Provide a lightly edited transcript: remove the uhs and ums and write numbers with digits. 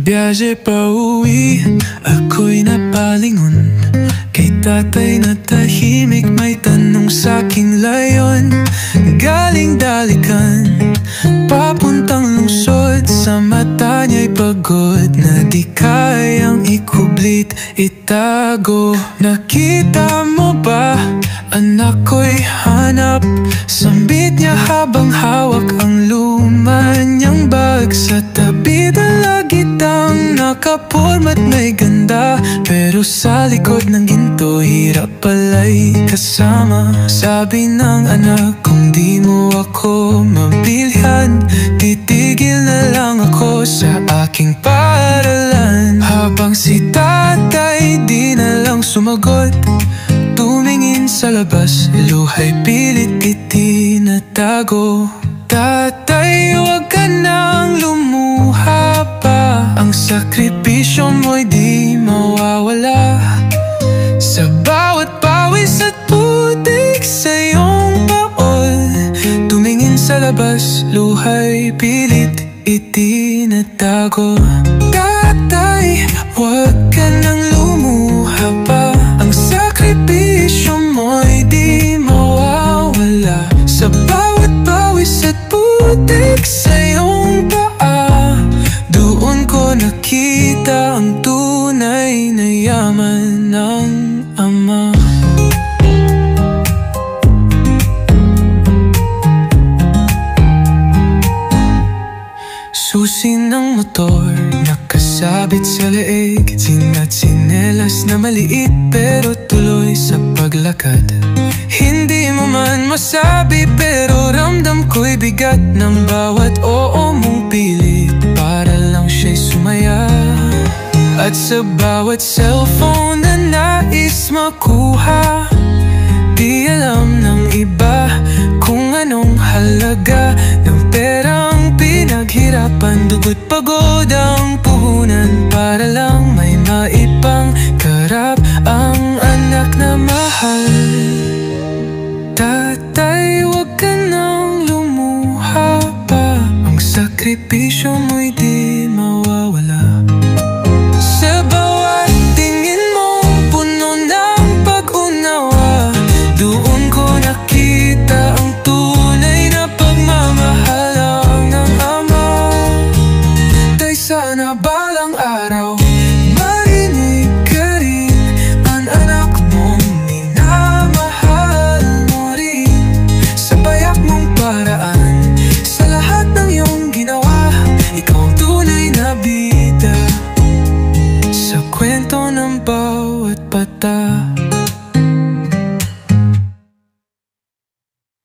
Biyahe pa uwi, ako'y napalingon kay tatay na tahimik, may tanong sa'king layon. Galing dalikan, papuntang lungsod, sa mata niya'y pagod na di kayang ikublit, itago. Nakita mo ba, anak ko'y hanap, sambit niya habang hawak ang luma niyang bag. Sa tabi dalagitang nakaporma't may ganda, pero sa likod ng ginto hirap pala'y kasama. Sabi ng anak, kung di mo ako mabilhan, titigil na lang ako sa aking paaralan. Habang si tatay di na lang sumagot, tumingin sa labas, luha'y pilit itinatago. Tatay, huwag ka nang lumuha pa, ang sakripisyo mo'y di mawawala. Sa bawat pawis at putik sa iyong baon, tumingin sa labas, luha'y pilit itinatago. Tatay, huwag ka nang lumuha pa, ang sakripisyo mo'y di mawawala. Sa bawat pawis at putik sa iyong paa, doon ko nakita ang tunay na yaman ng ama. Susi ng motor nakasabit sa leeg, sina't sinelas na maliit pero tuloy sa paglakad. Hindi mo man masabi pero ramdam ko'y bigat ng bawat oo mong pilit para lang siya'y sumaya. At sa bawat cellphone na nais makuha, di alam ng iba kung anong halaga ng perang pinaghirapan. Dugo't pagod ang puhunan para lang may maipang karap ang anak na mahal. Tatay, huwag ka nang lumuha pa, ang sakripisyo mo'y di mawawala. Sa bawat tingin mo puno ng pag-unawa, doon ko nakita ang tunay na pagmamahal ng ama. Tay, sana balang araw marinig ka rin ang anak mong minamahal mo rin. Sa payak mong paraan, sa lahat ng iyong ginawa, ikaw ang tunay na bida sa kwento ng bawat bata.